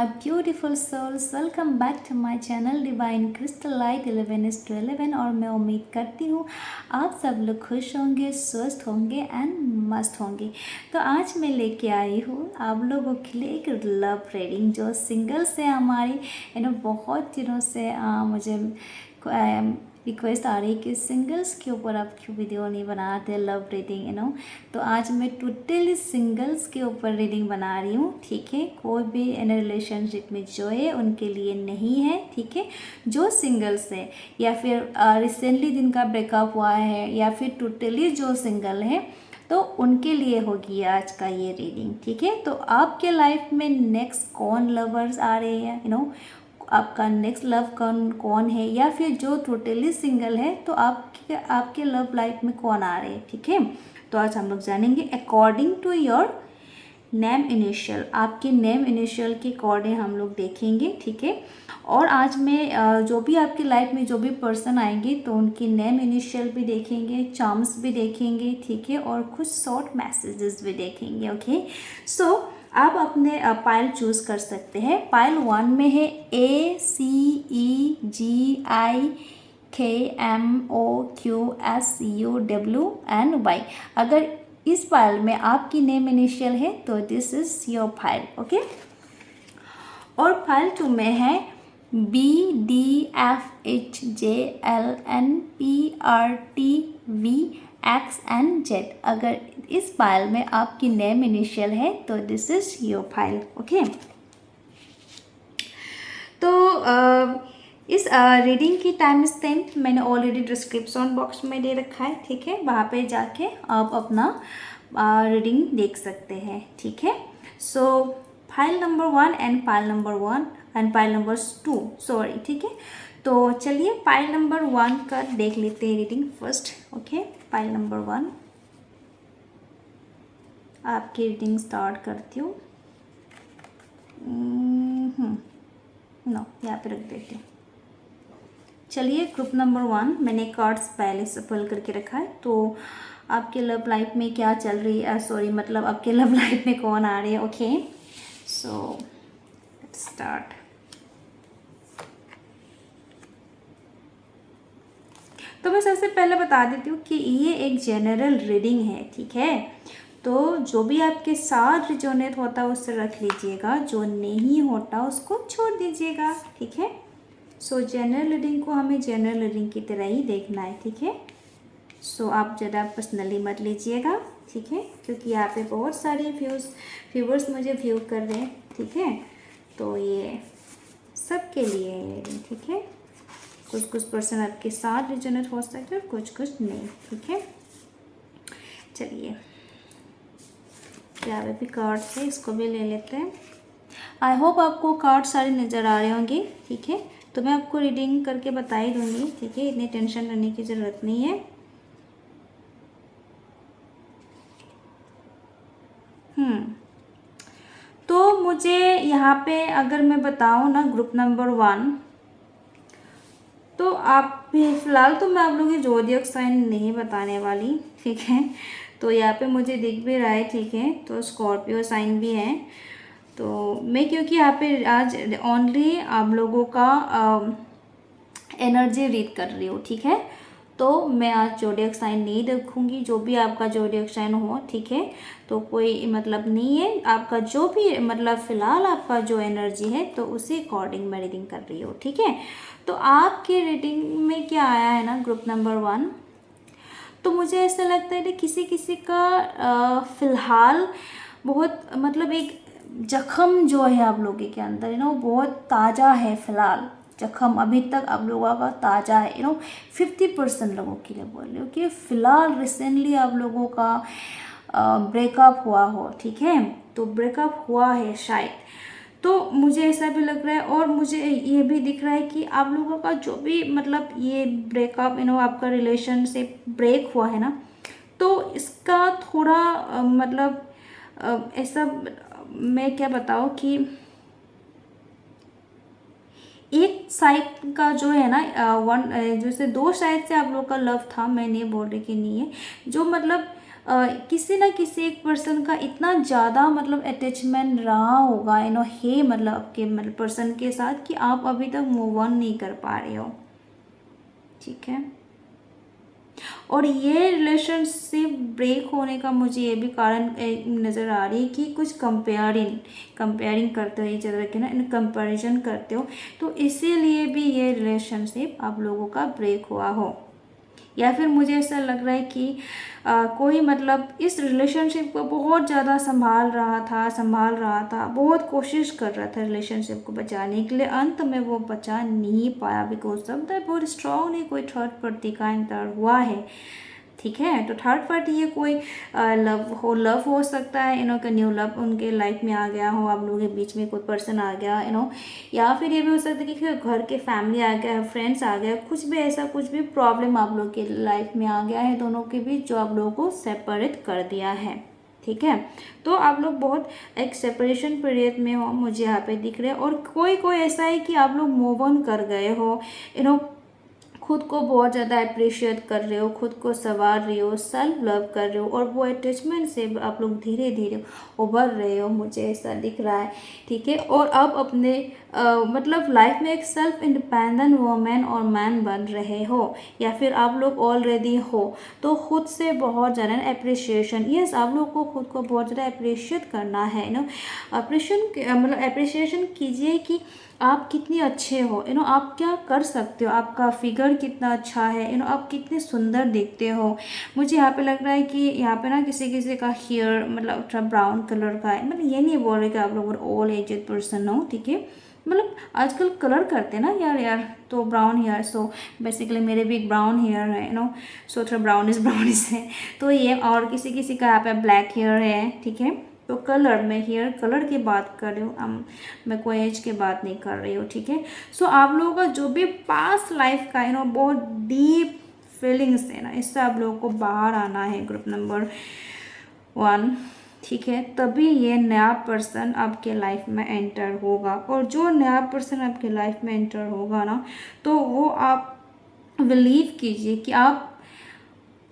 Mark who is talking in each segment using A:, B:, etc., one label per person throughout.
A: my beautiful souls, welcome back to my channel divine crystal light 11:11 और मैं उम्मीद करती हूँ आप सब लोग खुश होंगे, स्वस्थ होंगे एंड मस्त होंगे। तो आज मैं लेके आई हूँ आप लोगों के लिए एक लव रीडिंग जो सिंगल्स है हमारी बहुत दिनों से मुझे रिक्वेस्ट आ रही कि सिंगल्स के ऊपर आप क्यों वीडियो नहीं बनाते लव रीडिंग तो आज मैं टोटली सिंगल्स के ऊपर रीडिंग बना रही हूँ। ठीक है, कोई भी इन रिलेशनशिप में जो है उनके लिए नहीं है। ठीक है, जो सिंगल्स है या फिर रिसेंटली जिनका ब्रेकअप हुआ है या फिर टोटली जो सिंगल है तो उनके लिए होगी आज का ये रीडिंग। ठीक है, तो आपके लाइफ में नेक्स्ट कौन लवर्स आ रहे हैं आपका नेक्स्ट लव कौन है या फिर जो टोटली सिंगल है तो आपके लव लाइफ में कौन आ रहे हैं। ठीक है, तो आज हम लोग जानेंगे according to your name initial, आपके नेम इनिशियल के अकॉर्डिंग हम लोग देखेंगे। ठीक है, और आज मैं जो भी आपकी लाइफ में जो भी पर्सन आएंगे तो उनकी नेम इनिशियल भी देखेंगे, चार्म्स भी देखेंगे। ठीक है, और कुछ शॉर्ट मैसेजेस भी देखेंगे। ओके, सो आप अपने पाइल चूज़ कर सकते हैं। पाइल 1 में है ACEGIKMOQSUWNY। अगर इस फाइल में आपकी नेम इनिशियल है तो this is your file. Okay, और फाइल 2 में है BDFHJLNPRTVXNZ। अगर इस फाइल में आपकी नेम इनिशियल है तो this is your file. Okay, तो इस रीडिंग की टाइम स्टैम्प मैंने ऑलरेडी डिस्क्रिप्शन बॉक्स में दे रखा है। ठीक है, वहाँ पे जाके आप अपना रीडिंग देख सकते हैं। ठीक है, so file number 1 and file number 1 and file number 2 sorry. ठीक है, तो चलिए फाइल नंबर 1 का देख लेते हैं reading first. Okay, file number 1 आपकी रीडिंग स्टार्ट करती हूँ। नो, यहाँ पे रख देते हैं। चलिए, ग्रुप नंबर 1 मैंने कार्ड्स पहले सफल करके रखा है। तो आपके लव लाइफ में क्या चल रही है, सॉरी मतलब आपके लव लाइफ में कौन आ रहे हैं। Okay, so let's start. तो मैं सबसे पहले बता देती हूँ कि ये एक जनरल रीडिंग है। ठीक है, तो जो भी आपके साथ रिजोनेट होता है उससे रख लीजिएगा, जो नहीं होता उसको छोड़ दीजिएगा। ठीक है, सो जनरल रीडिंग को हमें जनरल रीडिंग की तरह ही देखना है। ठीक है, सो आप ज़्यादा पर्सनली मत लीजिएगा। ठीक है, क्योंकि यहाँ पे बहुत सारे व्यूवर्स मुझे व्यू कर रहे हैं। ठीक है, तो ये सबके लिए है रीडिंग। ठीक है, कुछ पर्सन आपके साथ रिजोनेट हो सकते हैं और कुछ नहीं। ठीक है, चलिए यहाँ पे भी कार्ड्स है, इसको भी ले लेते हैं। आई होप आपको कार्ड सारे नज़र आ रहे होंगे। ठीक है, तो मैं आपको रीडिंग करके बता ही दूँगी। ठीक है, इतनी टेंशन करने की ज़रूरत नहीं है। तो मुझे यहाँ पे अगर मैं बताऊँ ना ग्रुप नंबर 1 तो आप फिलहाल तो मैं आप लोगों की ज़ोडिएक साइन नहीं बताने वाली। ठीक है, तो यहाँ पे मुझे दिख भी रहा है। ठीक है, तो स्कॉर्पियो साइन भी है। तो मैं क्योंकि यहाँ पे आज ओनली आप लोगों का एनर्जी रीड कर रही हूँ। ठीक है, तो मैं आज ज़ोडिएक साइन नहीं देखूँगी, जो भी आपका ज़ोडिएक साइन हो। ठीक है, तो कोई मतलब नहीं है, आपका जो भी मतलब फ़िलहाल आपका जो एनर्जी है तो उसी अकॉर्डिंग मैं रीडिंग कर रही हूँ। ठीक है, तो आपके रीडिंग में क्या आया है ना ग्रुप नंबर 1, तो मुझे ऐसा लगता है कि किसी का फ़िलहाल बहुत मतलब एक जख्म जो है आप लोगों के अंदर वो बहुत ताज़ा है। फ़िलहाल जख्म अभी तक आप लोगों का ताज़ा है 50% लोगों के लिए बोल रही हूँ कि फ़िलहाल रिसेंटली आप लोगों का ब्रेकअप हुआ हो। ठीक है, तो ब्रेकअप हुआ है शायद, तो मुझे ऐसा भी लग रहा है। और मुझे ये भी दिख रहा है कि आप लोगों का जो भी मतलब ये ब्रेकअप आपका रिलेशनशिप ब्रेक हुआ है ना, तो इसका थोड़ा मतलब ऐसा मैं क्या बताऊँ कि एक साइड का जो है ना जैसे 2 साइड से आप लोग का लव था, मैं नहीं बोल रही कि नहीं है, जो मतलब किसी ना किसी एक पर्सन का इतना ज़्यादा मतलब अटैचमेंट रहा होगा है मतलब आपके मतलब पर्सन के साथ कि आप अभी तक मूव ऑन नहीं कर पा रहे हो, ठीक है। और ये रिलेशनशिप ब्रेक होने का मुझे ये भी कारण नज़र आ रही है कि कुछ कंपेयरिंग करते हो एक जगह के ना, इन कंपैरिजन करते हो, तो इसीलिए भी ये रिलेशनशिप आप लोगों का ब्रेक हुआ हो। या फिर मुझे ऐसा लग रहा है कि कोई मतलब इस रिलेशनशिप को बहुत ज़्यादा संभाल रहा था, बहुत कोशिश कर रहा था रिलेशनशिप को बचाने के लिए, अंत में वो बचा नहीं पाया बिकॉज सब बहुत स्ट्रॉन्ग नहीं, कोई थर्ड पार्टी का एंटर हुआ है, ठीक है। तो थर्ड पार्टी ये कोई लव हो सकता है, का न्यू लव उनके लाइफ में आ गया हो, आप लोगों के बीच में कोई पर्सन आ गया, या फिर ये भी हो सकता है कि घर के फैमिली आ गया है, फ्रेंड्स आ गया, कुछ भी ऐसा कुछ भी प्रॉब्लम आप लोग के लाइफ में आ गया है दोनों के बीच, जो आप लोगों को सेपरेट कर दिया है, ठीक है। तो आप लोग बहुत एक सेपरेशन पीरियड में हो, मुझे यहाँ पे दिख रहे हैं। और कोई ऐसा है कि आप लोग मूव ऑन कर गए हो, खुद को बहुत ज़्यादा अप्रिशिएट कर रहे हो, खुद को संवार रहे हो, सेल्फ लव कर रहे हो, और वो अटैचमेंट से आप लोग धीरे धीरे उभर रहे हो, मुझे ऐसा दिख रहा है, ठीक है। और अब अपने मतलब लाइफ में एक सेल्फ इंडिपेंडेंट वुमेन और मैन बन रहे हो, या फिर आप लोग ऑलरेडी हो, तो खुद से बहुत ज़्यादा अप्रिशिएशन, यस, आप लोग को खुद को बहुत ज़्यादा अप्रिशिएट करना है, अप्रिशिएशन कीजिए कि आप कितने अच्छे हो, आप क्या कर सकते हो, आपका फिगर कितना अच्छा है, आप कितने सुंदर दिखते हो। मुझे यहाँ पे लग रहा है कि यहाँ पे ना किसी का हेयर मतलब थोड़ा ब्राउन कलर का है, मतलब ये नहीं बोल रहे कि आप लोग ओल्ड एजेड पर्सन हो, ठीक है। मतलब आजकल कलर करते हैं ना यार, तो ब्राउन हेयर, सो बेसिकली मेरे भी एक ब्राउन हेयर है, सो थोड़ा ब्राउनिश है, तो ये, और किसी का यहाँ पे ब्लैक हेयर है, ठीक है। तो कलर, मैं हेयर कलर की बात कर रही हूँ, मैं कोई एज की बात नहीं कर रही हूँ, ठीक है। सो आप लोगों का जो भी पास्ट लाइफ का बहुत डीप फीलिंग्स है ना, इससे आप लोगों को बाहर आना है, ग्रुप नंबर 1, ठीक है। तभी ये नया पर्सन आपके लाइफ में एंटर होगा, और जो नया पर्सन आपके लाइफ में एंटर होगा ना, तो वो आप बिलीव कीजिए कि आप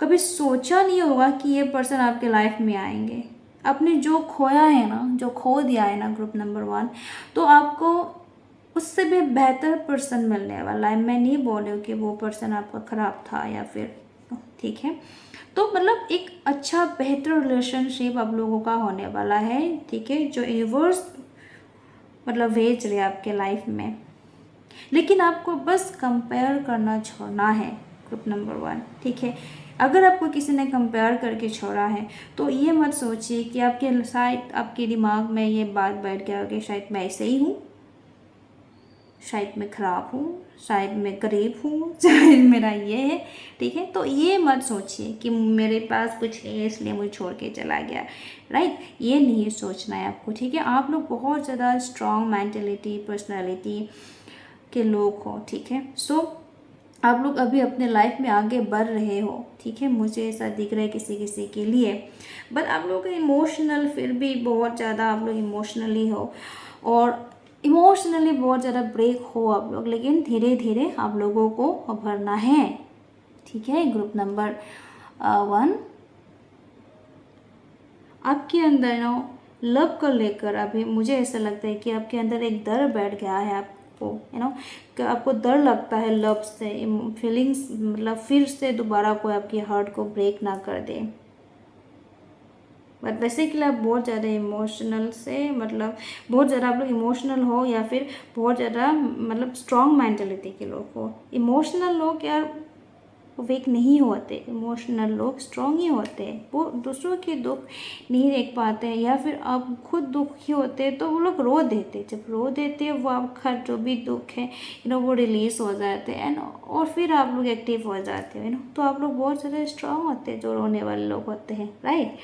A: कभी सोचा नहीं होगा कि ये पर्सन आपके लाइफ में आएंगे। आपने जो खोया है ना, जो खो दिया है ना, ग्रुप नंबर 1, तो आपको उससे भी बेहतर पर्सन मिलने वाला है। मैं नहीं बोल रही हूँ कि वो पर्सन आपका ख़राब था या फिर, ठीक है। तो मतलब एक अच्छा बेहतर रिलेशनशिप आप लोगों का होने वाला है, ठीक है, जो यूनिवर्स मतलब भेज रहे आपके लाइफ में। लेकिन आपको बस कंपेयर करना छोड़ना है, ग्रुप नंबर 1, ठीक है। अगर आपको किसी ने कंपेयर करके छोड़ा है, तो ये मत सोचिए कि आपके दिमाग में ये बात बैठ गया कि शायद मैं ऐसे ही हूँ, शायद मैं ख़राब हूँ, शायद मैं गरीब हूँ, शायद मेरा ये है, ठीक है। तो ये मत सोचिए कि मेरे पास कुछ है इसलिए मुझे छोड़ के चला गया, राइट, ये नहीं सोचना है आपको, ठीक है। आप लोग बहुत ज़्यादा स्ट्रॉन्ग मेंटलिटी पर्सनालिटी के लोग हो, ठीक है। सो आप लोग अभी अपने लाइफ में आगे बढ़ रहे हो, ठीक है, मुझे ऐसा दिख रहा है किसी के लिए। बट आप लोग इमोशनल, फिर भी बहुत ज़्यादा आप लोग इमोशनली हो, और इमोशनली बहुत ज़्यादा ब्रेक हो आप लोग, लेकिन धीरे धीरे आप लोगों को उभरना है, ठीक है। ग्रुप नंबर 1, आपके अंदर लव को लेकर अभी मुझे ऐसा लगता है कि आपके अंदर एक डर बैठ गया है, आपको कि आपको डर लगता है लव से, फीलिंग्स मतलब फिर से दोबारा कोई आपकी हार्ट को ब्रेक ना कर दे। बट बेसिकली आप बहुत ज़्यादा इमोशनल से, मतलब बहुत ज़्यादा आप लोग इमोशनल हो, या फिर बहुत ज़्यादा मतलब स्ट्रॉन्ग मेंटलिटी के लोग हो। इमोशनल लोग यार वीक नहीं होते, इमोशनल लोग स्ट्रॉन्ग ही होते हैं, वो दूसरों के दुख नहीं देख पाते हैं, या फिर आप खुद दुखी होते हैं तो वो लोग रो देते, जब रो देते हैं वो आपका जो भी दुख है वो रिलीज़ हो जाते हैं, और फिर आप लोग एक्टिव हो जाते हैं, तो आप लोग बहुत ज़्यादा स्ट्रॉन्ग होते हैं जो रोने वाले लोग होते हैं, राइट।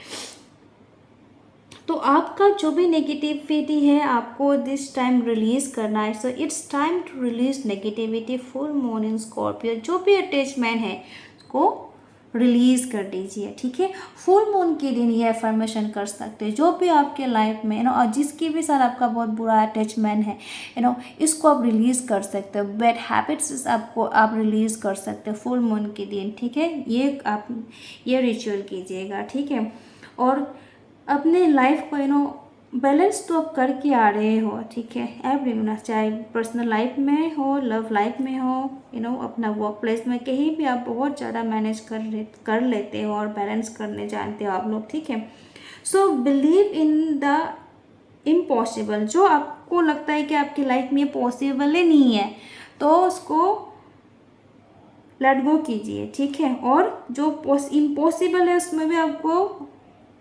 A: तो आपका जो भी नेगेटिविटी है आपको दिस टाइम रिलीज़ करना है, so it's time to release negativity. Full moon in Scorpio, जो भी अटैचमेंट है उसको रिलीज़ कर दीजिए, ठीक है। फुल मून के दिन ये अफर्मेशन कर सकते हैं। जो भी आपके लाइफ में और जिसकी भी साथ आपका बहुत बुरा अटैचमेंट है इसको आप रिलीज़ कर सकते हो। बैड हैबिट्स आपको आप रिलीज़ कर सकते हो फुल मून के दिन, ठीक है। ये आप ये रिचुअल कीजिएगा, ठीक है। और अपने लाइफ को बैलेंस तो आप करके आ रहे हो, ठीक है। एवरी चाहे पर्सनल लाइफ में हो, लव लाइफ में हो, अपना वर्क प्लेस में, कहीं भी आप बहुत ज़्यादा मैनेज कर लेते हो और बैलेंस करने जानते हो आप लोग, ठीक है। So believe in the impossible. जो आपको लगता है कि आपकी लाइफ में पॉसिबल ही नहीं है, तो उसको लेट गो कीजिए, ठीक है। और जो इम्पॉसिबल है उसमें भी आपको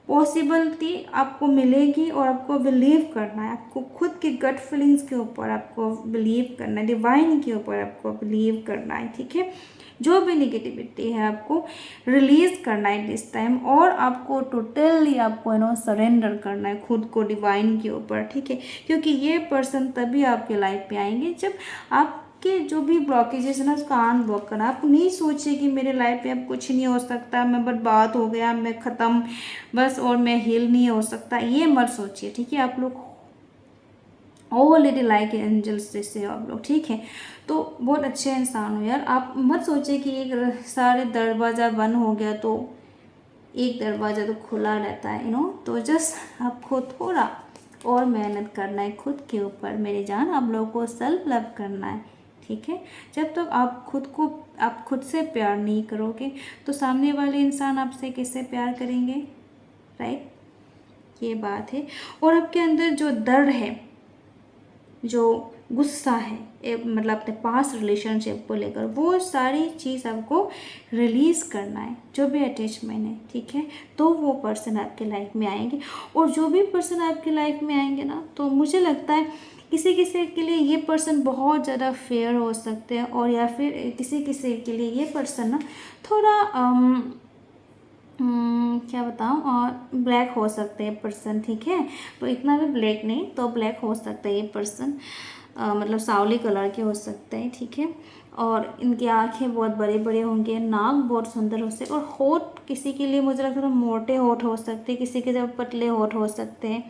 A: पॉसिबिलिटी आपको मिलेगी और आपको बिलीव करना है। आपको खुद के गट फीलिंग्स के ऊपर आपको बिलीव करना है, डिवाइन के ऊपर आपको बिलीव करना है, ठीक है। जो भी नेगेटिविटी है आपको रिलीज करना है दिस टाइम, और आपको टोटली आपको सरेंडर करना है खुद को डिवाइन के ऊपर, ठीक है। क्योंकि ये पर्सन तभी आपके लाइफ में आएंगे जब आप कि जो भी ब्लॉकेजेस है ना उसका अनब्लॉक करना। आप नहीं सोचिए कि मेरे लाइफ में अब कुछ नहीं हो सकता, मैं बर्बाद हो गया, मैं ख़त्म बस, और मैं हील नहीं हो सकता, ये मत सोचिए, ठीक है। आप लोग ऑलरेडी लाइक एंजल्स जैसे आप लोग, ठीक है। तो बहुत अच्छे इंसान हो यार। आप मत सोचिए कि एक सारे दरवाज़ा बंद हो गया तो एक दरवाज़ा तो खुला रहता है तो जस्ट आपको थोड़ा और मेहनत करना है खुद के ऊपर मेरी जान। आप लोगों को सेल्फ लव करना है, ठीक है। जब तक आप खुद से प्यार नहीं करोगे तो सामने वाले इंसान आपसे कैसे प्यार करेंगे, राइट। ये बात है। और आपके अंदर जो दर्द है, जो गुस्सा है, मतलब अपने पास रिलेशनशिप को लेकर, वो सारी चीज़ आपको रिलीज़ करना है। जो भी अटैचमेंट है, ठीक है, तो वो पर्सन आपके लाइफ में आएंगे। और जो भी पर्सन आपके लाइफ में आएंगे ना, तो मुझे लगता है किसी किसी के लिए ये पर्सन बहुत ज़्यादा फेयर हो सकते हैं, और या फिर किसी किसी के लिए ये पर्सन ना थोड़ा क्या बताऊँ, और ब्लैक हो सकते हैं पर्सन, ठीक है। तो इतना भी ब्लैक नहीं, तो ब्लैक हो सकता है ये पर्सन, मतलब सावली कलर के हो सकते हैं, ठीक है। और इनकी आंखें बहुत बड़े बड़े होंगे, नाक बहुत सुंदर हो सकते, और होठ किसी के लिए मुझे लगता है मोटे होठ हो सकते हैं, किसी के जब पतले होठ हो सकते हैं।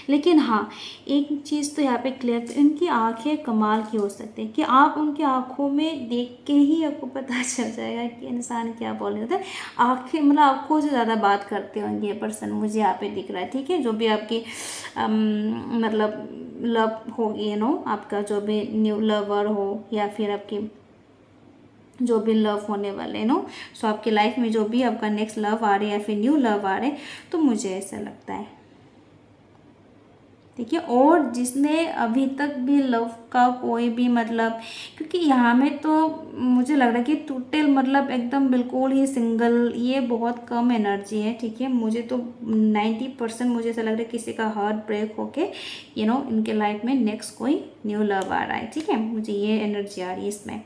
A: लेकिन हाँ, एक चीज़ तो यहाँ पे क्लियर, इनकी आंखें कमाल की हो सकती है कि आप उनकी आंखों में देख के ही आपको पता चल जाएगा कि इंसान क्या बोल रहा है। आंखें मतलब आंखों से ज़्यादा बात करते होंगे ये पर्सन, मुझे यहाँ पे दिख रहा है, ठीक है। जो भी आपकी मतलब लव होगी आपका जो भी न्यू लवर हो, या फिर आपकी जो भी लव होने वाले सो आपकी लाइफ में जो भी आपका नेक्स्ट लव आ रहे या फिर न्यू लव आ रहे, तो मुझे ऐसा लगता है, ठीक है। और जिसने अभी तक भी लव का कोई भी मतलब, क्योंकि यहाँ में तो मुझे लग रहा है कि टोटल मतलब एकदम बिल्कुल ही सिंगल, ये बहुत कम एनर्जी है, ठीक है। मुझे तो 90% मुझे ऐसा लग रहा है किसी का हार्ट ब्रेक होके इनके लाइफ में नेक्स्ट कोई न्यू लव आ रहा है, ठीक है। मुझे ये एनर्जी आ रही है इसमें।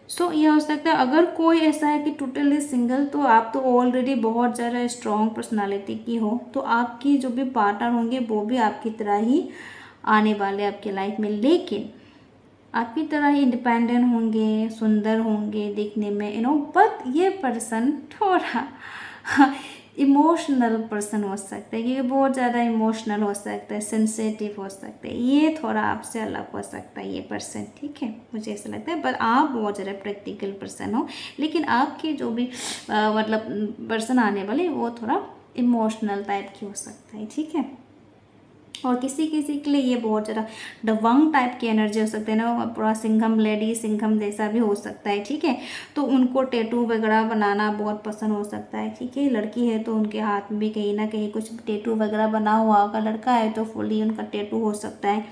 A: सो ये हो सकता है अगर कोई ऐसा है कि टोटली सिंगल, तो आप तो ऑलरेडी बहुत ज़्यादा स्ट्रॉन्ग पर्सनालिटी की हो, तो आपकी जो भी पार्टनर होंगे वो भी आपकी तरह ही आने वाले आपके लाइफ में, लेकिन आपकी तरह ही इंडिपेंडेंट होंगे, सुंदर होंगे दिखने में बट ये पर्सन थोड़ा इमोशनल पर्सन हो सकता है, क्योंकि बहुत ज़्यादा इमोशनल हो सकता है, सेंसिटिव हो सकते हैं, ये थोड़ा आपसे अलग हो सकता है ये पर्सन, ठीक है। मुझे ऐसा लगता है, पर आप बहुत ज़्यादा प्रैक्टिकल पर्सन हो, लेकिन आपके जो भी मतलब पर्सन आने वाले वो थोड़ा इमोशनल टाइप की हो सकता है, ठीक है। और किसी किसी के लिए ये बहुत ज़्यादा दबंग टाइप की एनर्जी हो सकती है पूरा सिंघम लेडी, सिंघम जैसा भी हो सकता है, ठीक है। तो उनको टैटू वगैरह बनाना बहुत पसंद हो सकता है, ठीक है। लड़की है तो उनके हाथ में भी कहीं ना कहीं कुछ टैटू वगैरह बना हुआ होगा, लड़का है तो फुली उनका टैटू हो सकता है,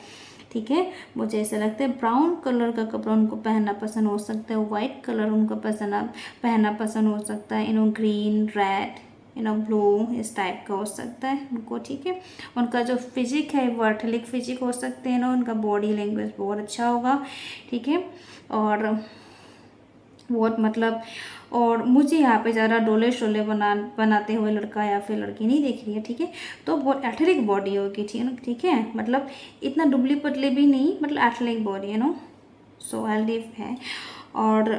A: ठीक है। मुझे ऐसा लगता है ब्राउन कलर का कपड़ा उनको पहनना पसंद हो सकता है, वाइट कलर उनको पहनना पसंद हो सकता है, ग्रीन, रेड, ब्लू, इस टाइप का हो सकता है उनको, ठीक है। उनका जो फिजिक है वो एथलेटिक फिजिक हो सकते हैं उनका बॉडी लैंग्वेज बहुत अच्छा होगा, ठीक है। और बहुत मतलब, और मुझे यहाँ पे ज़्यादा डोले शोले बनाते हुए लड़का या फिर लड़की नहीं देख रही है, ठीक है। तो बहुत एथलेटिक बॉडी होगी, ठीक है। मतलब इतना दुबली पतली भी नहीं, मतलब एथलेटिक बॉडी सो हेल्दी है। और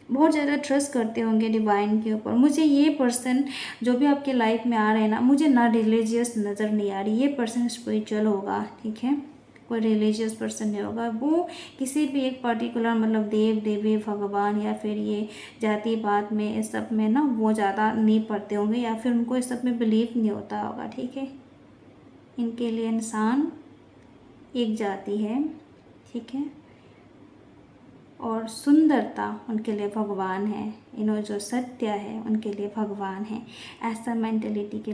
A: बहुत ज़्यादा ट्रस्ट करते होंगे डिवाइन के ऊपर। मुझे ये पर्सन जो भी आपके लाइफ में आ रहे हैं ना, मुझे ना रिलीजियस नज़र नहीं आ रही। ये पर्सन स्पिरिचुअल होगा, ठीक है, कोई रिलीजियस पर्सन नहीं होगा। वो किसी भी एक पर्टिकुलर मतलब देव देवी भगवान या फिर ये जाति पात में इस सब में ना वो ज़्यादा नहीं पढ़ते होंगे, या फिर उनको इस सब में बिलीव नहीं होता होगा, ठीक है। इनके लिए इंसान एक जाति है, ठीक है, और सुंदरता उनके लिए भगवान है। जो सत्य है उनके लिए भगवान है। ऐसा मेंटेलिटी के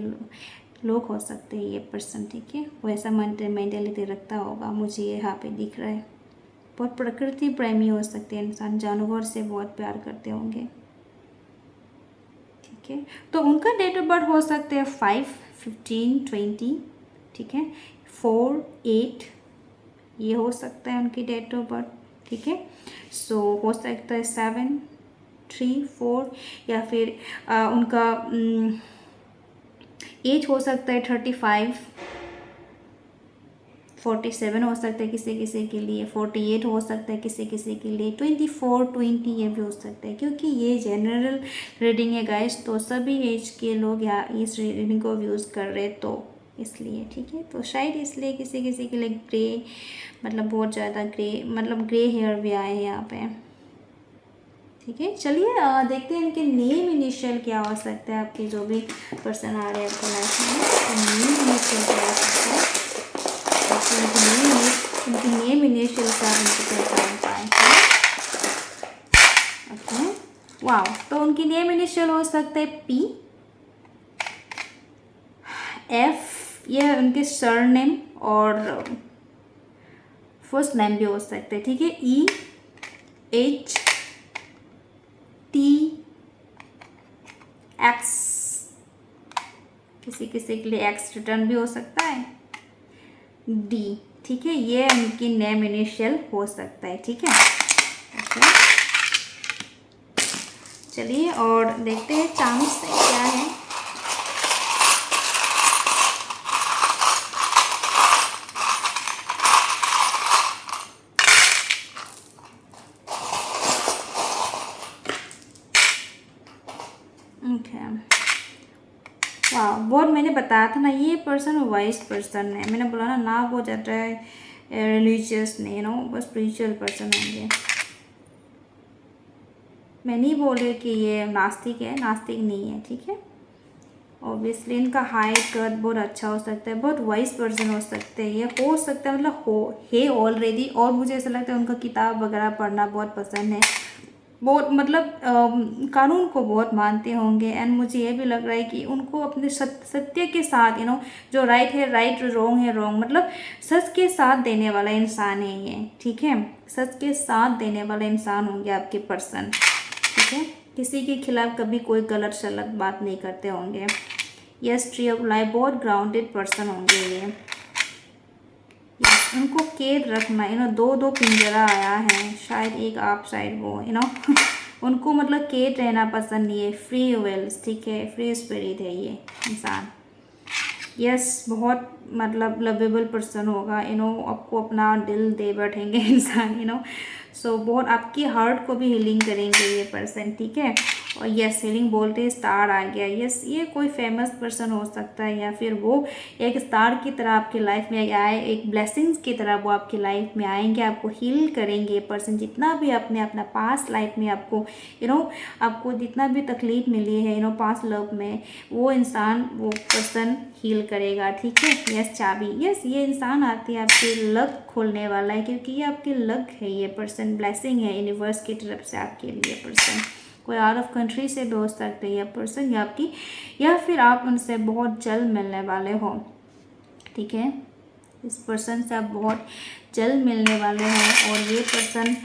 A: लोग हो सकते हैं ये पर्सन, ठीक है। वो ऐसा मेंटेलिटी रखता होगा, मुझे यहाँ पे दिख रहा है। बहुत प्रकृति प्रेमी हो सकते हैं इंसान, जानवर से बहुत प्यार करते होंगे, ठीक है। तो उनका डेट ऑफ बर्थ हो सकते हैं 5, 15, 20, ठीक है, 4, 8, ये हो सकता है उनकी डेट ऑफ बर्थ, ठीक है। सो हो सकता है 7, 3, 4, या फिर उनका एज हो सकता है 35, 47 हो सकता है किसी किसी के लिए, 48 हो सकता है किसी किसी के लिए, 24, 20 ये भी हो सकता है, क्योंकि ये जनरल रीडिंग है गाइस। तो सभी एज के लोग यहाँ इस रीडिंग को यूज़ कर रहे हैं, तो इसलिए, ठीक है। तो शायद इसलिए किसी किसी के लिए ग्रे, मतलब बहुत ज़्यादा ग्रे, मतलब ग्रे हेयर भी आए हैं यहाँ पे, ठीक है। चलिए देखते हैं इनके नेम इनिशियल क्या हो सकता है। आपके जो भी पर्सन आ रहे हैं आपको लाइफ में, तो नेम इनिशियल क्या हो सकता है, उनकी नेम इनिशियल का उनकी पहचान पाए। ओके, वाह। तो उनकी नेम इनिशियल हो सकता है P, F, ये उनके सरनेम और फर्स्ट नेम भी हो सकते हैं, ठीक है। E, H, T, X, किसी किसी के लिए X रिटर्न भी हो सकता है, D, ठीक है। ये उनकी नेम इनिशियल हो सकता है, ठीक है। ओके, चलिए और देखते हैं चांस क्या है। ओके, वाह, बहुत मैंने बताया था ना, ये पर्सन वाइज पर्सन है। मैंने बोला ना वो ज़्यादा रिलीजियस नहीं, बस स्पिरिचुअल पर्सन होंगे। मैं नहीं बोल रही कि ये नास्तिक है, नास्तिक नहीं है, ठीक है। ऑब्वियसली इनका हाइट कद बहुत अच्छा हो सकता है, बहुत वाइज पर्सन हो सकते हैं। ये हो सकता है मतलब है ऑलरेडी। और मुझे ऐसा लगता है उनका किताब वगैरह पढ़ना बहुत पसंद है, बहुत मतलब कानून को बहुत मानते होंगे। एंड मुझे ये भी लग रहा है कि उनको अपने सत्य के साथ जो राइट है राइट, रॉन्ग है रॉन्ग, मतलब सच के साथ देने वाला इंसान है ये, ठीक है। सच के साथ देने वाला इंसान होंगे आपके पर्सन, ठीक है। किसी के खिलाफ कभी कोई गलत सलत बात नहीं करते होंगे। यस, ट्री ऑफ लाइफ, बहुत ग्राउंडेड पर्सन होंगे ये। उनको कैद रखना, दो दो पिंजरा आया है, शायद एक आप शायद वो उनको मतलब कैद रहना पसंद नहीं है। फ्री विल्स, ठीक है, फ्री स्पिरिट है ये इंसान। यस, बहुत मतलब लवेबल पर्सन होगा, आपको अपना दिल दे बैठेंगे इंसान, सो बहुत आपकी हार्ट को भी हीलिंग करेंगे ये पर्सन, ठीक है। और यस, हीलिंग बोलते स्टार आ गया। यस, ये कोई फेमस पर्सन हो सकता है, या फिर वो एक स्टार की तरह आपकी लाइफ में आए, एक ब्लेसिंग्स की तरह वो आपकी लाइफ में आएंगे, आपको हील करेंगे। ये पर्सन जितना भी आपने अपना पास्ट लाइफ में आपको आपको जितना भी तकलीफ मिली है पास्ट लव में, वो इंसान वो पर्सन हील करेगा, ठीक है। यस, चाबी, यस, ये इंसान आती है आपके लक खोलने वाला है, क्योंकि ये आपके लक है। ये पर्सन ब्लेसिंग है यूनिवर्स की तरफ से आपके लिए। पर्सन कोई आउट ऑफ कंट्री से भी हो सकते हैं ये पर्सन, या आपकी, या फिर आप उनसे बहुत जल्द मिलने वाले हो, ठीक है। इस पर्सन से आप बहुत जल्द मिलने वाले हैं। और ये पर्सन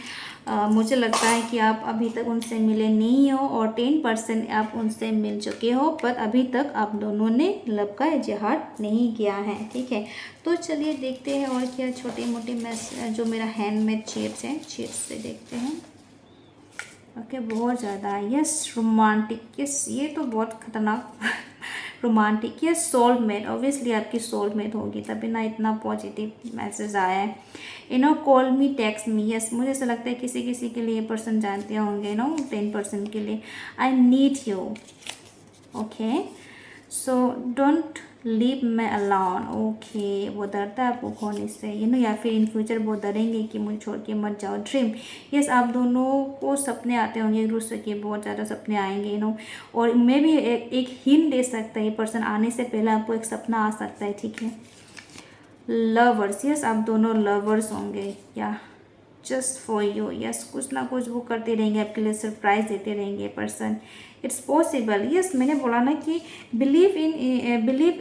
A: मुझे लगता है कि आप अभी तक उनसे मिले नहीं हो, और 10% आप उनसे मिल चुके हो, पर अभी तक आप दोनों ने लव का इजहार नहीं किया है, ठीक है। तो चलिए देखते हैं और क्या छोटे मोटे जो मेरा हैंडमेड चीट्स हैं, चीट्स से देखते हैं। ओके, बहुत ज़्यादा, यस, रोमांटिक, यस, ये तो बहुत खतरनाक रोमांटिक, ये सोलमेट, ऑब्वियसली आपकी सोलमेट होगी, तभी ना इतना पॉजिटिव मैसेज आया है। कॉल मी, टेक्स्ट मी, यस मुझे ऐसा लगता है किसी किसी के लिए पर्सन जानते होंगे 10% के लिए, I need you, okay, so don't leave मैं अलाउन, ओके, वो डरता है आपको खोने से, या फिर इन फ्यूचर वो डरेंगे कि मुझे छोड़ के मत जाओ। ड्रीम, यस आप दोनों को सपने आते होंगे एक दूसरे के, बहुत ज़्यादा सपने आएंगे और मे भी एक हिंट दे सकता है, ये पर्सन आने से पहले आपको एक सपना आ सकता है, ठीक है। लवर्स, यस आप दोनों लवर्स होंगे, या जस्ट फॉर यू, यस कुछ ना कुछ वो करते रहेंगे आपके लिए, सरप्राइज देते रहेंगे पर्सन। इट्स पॉसिबल, यस मैंने बोला ना कि बिलीव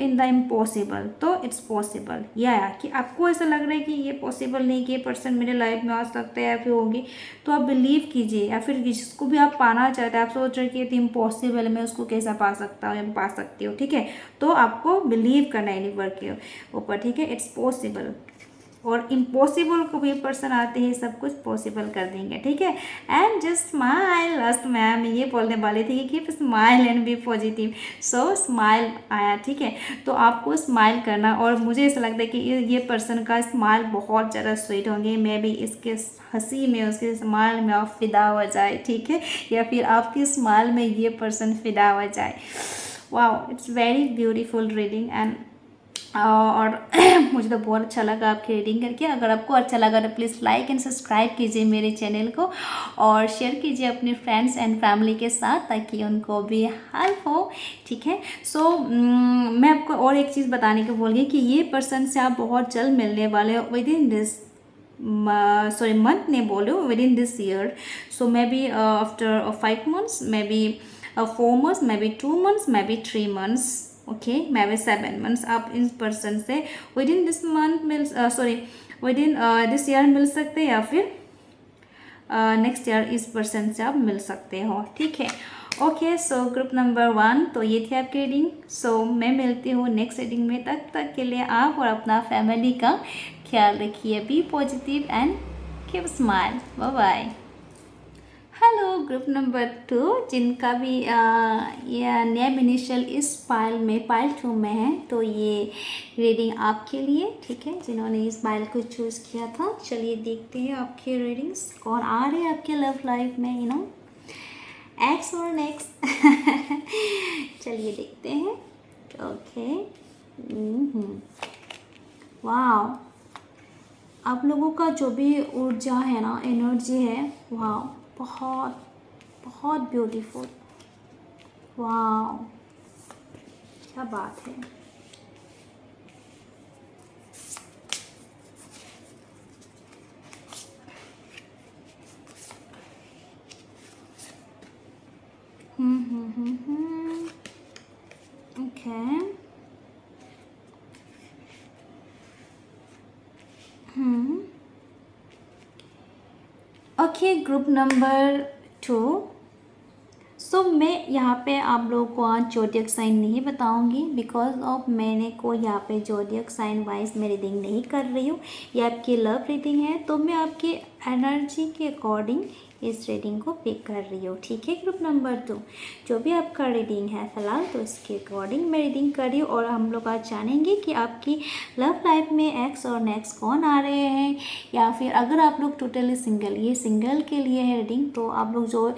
A: इन द इम्पॉसिबल, तो इट्स पॉसिबल, या कि आपको ऐसा लग रहा है कि ये पॉसिबल नहीं कि ये पर्सन मेरे लाइफ में आ सकता है या फिर होगी, तो आप बिलीव कीजिए, या फिर जिसको भी आप पाना चाहते हैं, आप सोच रहे कि ये तो इम्पॉसिबल है, मैं उसको कैसा पा सकता हूँ या पा सकती हूँ, ठीक है, तो आपको बिलीव करना है यूनिवर्स के ऊपर, ठीक है, इट्स पॉसिबल। और इम्पॉसिबल को भी पर्सन आते हैं सब कुछ पॉसिबल कर देंगे, ठीक है। And just smile, last ma'am ये बोलने वाले थे कि smile and be positive, so smile आया, ठीक है, तो आपको स्माइल करना, और मुझे ऐसा लगता है कि ये पर्सन का स्माइल बहुत ज़्यादा स्वीट होंगे, मे बी इसके हंसी में, उसके स्माइल में आप फिदा हो जाए, ठीक है, या फिर आपकी स्माइल में ये पर्सन फिदा हो जाए। Wow, it's very beautiful reading and और मुझे तो बहुत अच्छा लगा आपकी रीडिंग करके। अगर आपको अच्छा लगा तो प्लीज़ लाइक एंड सब्सक्राइब कीजिए मेरे चैनल को, और शेयर कीजिए अपने फ्रेंड्स एंड फैमिली के साथ, ताकि उनको भी हेल्प हो, ठीक है। सो मैं आपको और एक चीज़ बताने को बोल गई कि ये पर्सन से आप बहुत जल्द मिलने वाले हो, विद इन दिस मंथ नहीं बोले, within this year, so maybe after 5 months, maybe 4 months, maybe 2 months, maybe 3 months, okay, maybe 7 months, आप इस पर्सन से within this month within this year मिल सकते हैं, या फिर next year इस person से आप मिल सकते हो, ठीक है। ओके, सो ग्रुप नंबर 1, तो ये थी आपकी रीडिंग। सो मैं मिलती हूँ नेक्स्ट रीडिंग में, तब तक के लिए आप और अपना फैमिली का ख्याल रखिए, be positive and keep smile, bye bye. Hello group number 2, जिनका भी ये नेम इनिशियल इस पाइल 2 में है, तो ये रीडिंग आपके लिए, ठीक है, जिन्होंने इस पाइल को चूज़ किया था। चलिए देखते हैं आपके रीडिंग्स कौन आ रहे हैं आपके लव लाइफ में, एक्स और नेक्स्ट चलिए देखते हैं, ओके। वाह, आप लोगों का जो भी ऊर्जा है ना, एनर्जी है, वाह, बहुत बहुत ब्यूटीफुल, वाह, क्या बात है। ओके, ओके, ग्रुप नंबर 2, सो मैं यहाँ पे आप लोगों को आज जोडियक साइन नहीं बताऊंगी, बिकॉज ऑफ मैंने को यहाँ पे जोडियक साइन वाइज मैं रीडिंग नहीं कर रही हूँ, ये आपकी लव रीडिंग है, तो मैं आपकी एनर्जी के अकॉर्डिंग इस रीडिंग को पिक कर रही हूँ, ठीक है। ग्रुप नंबर 2, जो भी आपका रीडिंग है फ़िलहाल, तो इसके अकॉर्डिंग मैं रीडिंग कर रही हूँ, और हम लोग आज जानेंगे कि आपकी लव लाइफ में एक्स और नेक्स्ट कौन आ रहे हैं, या फिर अगर आप लोग टोटली सिंगल, ये सिंगल के लिए है रीडिंग, तो आप लोग जो